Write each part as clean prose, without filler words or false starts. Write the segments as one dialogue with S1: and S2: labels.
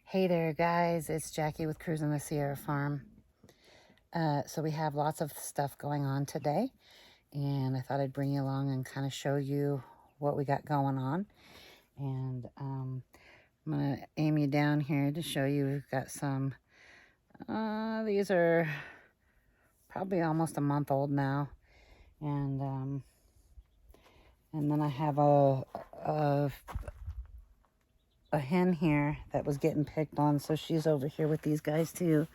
S1: Hey there guys, it's Jackie with Krusin the Sierra Farm. So we have lots of stuff going on today, and I thought I'd bring you along and kind of show you what we got going on. And I'm going to aim you down here to show you we've got some, these are probably almost a month old now. And then I have a hen here that was getting picked on, so she's over here with these guys too.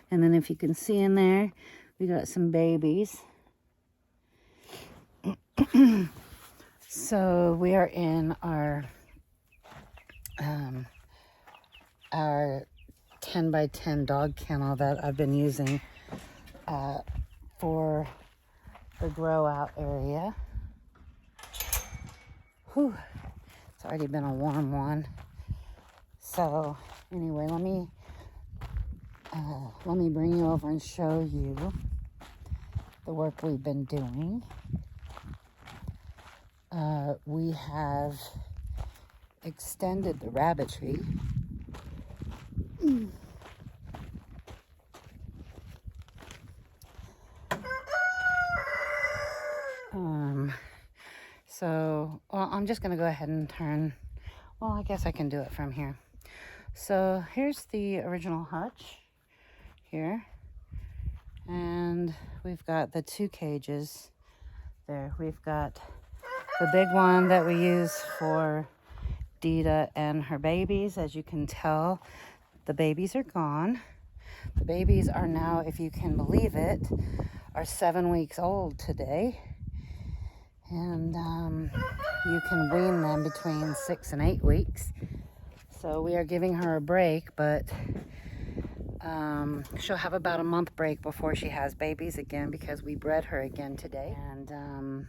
S1: And then if you can see in there, we got some babies. So we are in our 10 by 10 dog kennel that I've been using for the grow out area. Whew, it's already been a warm one. So anyway, let me bring you over and show you the work we've been doing. We have extended the Rabbitry. Well, I'm just going to go ahead and turn. Well, I guess I can do it from here. So here's the original hutch here, and we've got the two cages there. We've got the big one that we use for Dita and her babies. As you can tell, the babies are gone. The babies are now, if you can believe it, are 7 weeks old today. And you can wean them between 6 and 8 weeks. So we are giving her a break, but she'll have about a month break before she has babies again, because we bred her again today. And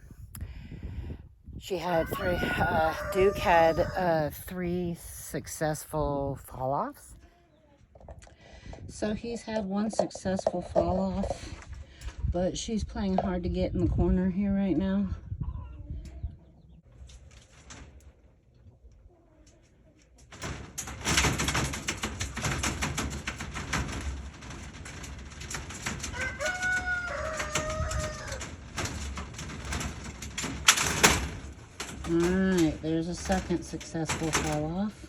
S1: she had Duke had 3 successful fall-offs. So he's had 1 successful fall-off, but she's playing hard to get in the corner here right now. Alright, there's a second successful fall off.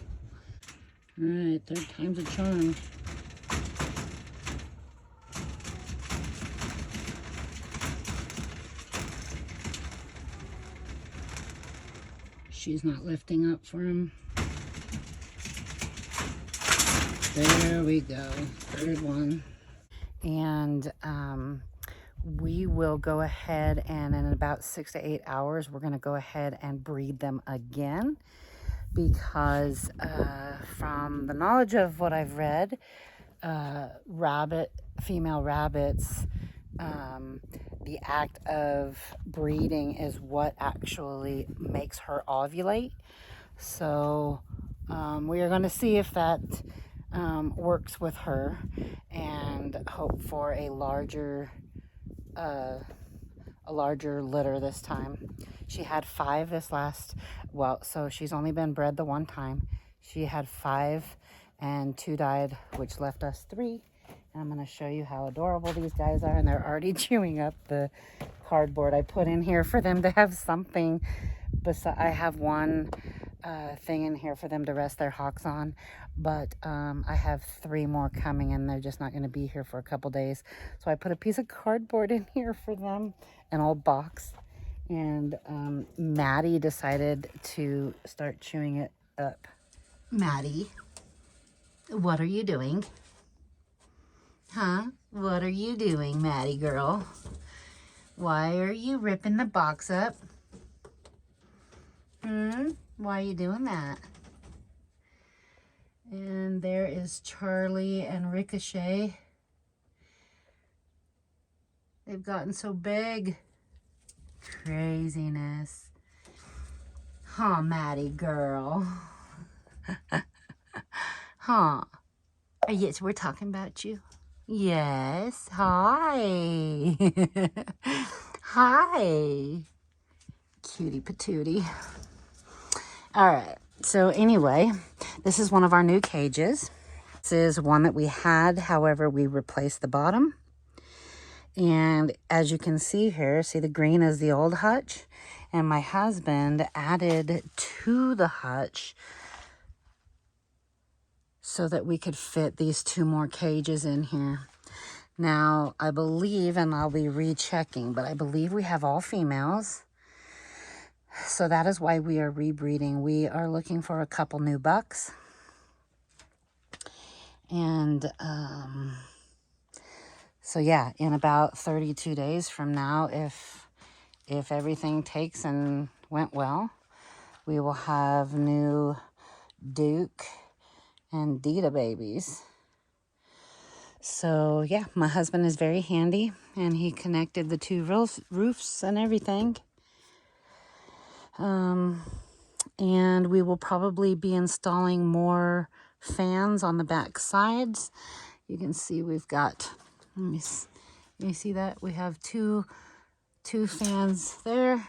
S1: Alright, 3rd time's a charm. She's not lifting up for him. There we go, 3rd one. And we will go ahead and in about 6 to 8 hours, we're going to go ahead and breed them again, because from the knowledge of what I've read, female rabbits, the act of breeding is what actually makes her ovulate. So we are going to see if that works with her, and hope for a larger litter this time. She had 5 this last, so she's only been bred the 1 time. She had 5 and 2 died, which left us 3. And I'm going to show you how adorable these guys are, and they're already chewing up the cardboard I put in here for them to have something. I have 1 thing in here for them to rest their hocks on, but I have 3 more coming, and they're just not going to be here for a couple days. So I put a piece of cardboard in here for them, an old box, and Maddie decided to start chewing it up. Maddie, what are you doing? Huh? What are you doing, Maddie girl? Why are you ripping the box up? Why are you doing that? And there is Charlie and Ricochet. They've gotten so big. Craziness. Huh, Maddie girl. Huh. Yes, we're talking about you. Yes. Hi. Hi. Cutie patootie. All right. So anyway, this is one of our new cages. This is one that we had, however, we replaced the bottom. And as you can see here, see the green is the old hutch. And my husband added to the hutch so that we could fit these 2 more cages in here. Now, I believe, and I'll be rechecking, but I believe we have all females. So that is why we are rebreeding. We are looking for a couple new bucks. And so yeah, in about 32 days from now, if everything takes and went well, we will have new Duke and Dita babies. So yeah, my husband is very handy, and he connected the 2 roofs and everything. And we will probably be installing more fans on the back sides. You can see we've got, let me see that? We have two fans there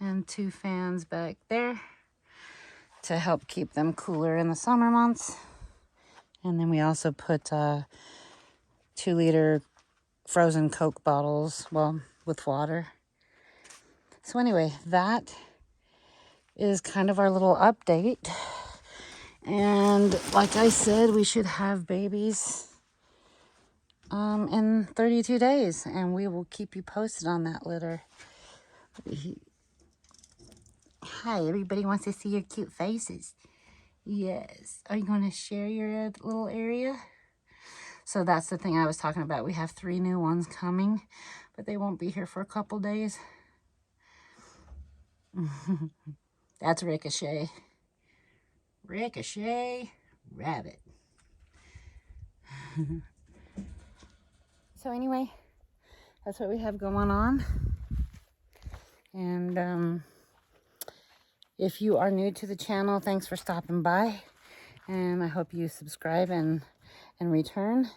S1: and 2 fans back there to help keep them cooler in the summer months. And then we also put 2-liter frozen Coke bottles, well, with water. So anyway, that is kind of our little update. And like I said, we should have babies in 32 days, and we will keep you posted on that litter. Hi, everybody wants to see your cute faces. Yes. Are you going to share your little area? So that's the thing I was talking about. We have 3 new ones coming, but they won't be here for a couple days. That's Ricochet. Ricochet Rabbit. So anyway, that's what we have going on. And if you are new to the channel, thanks for stopping by. And I hope you subscribe and return.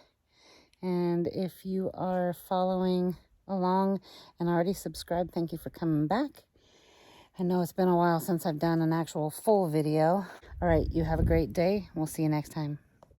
S1: And if you are following along and already subscribed, thank you for coming back. I know it's been a while since I've done an actual full video. All right, you have a great day. We'll see you next time.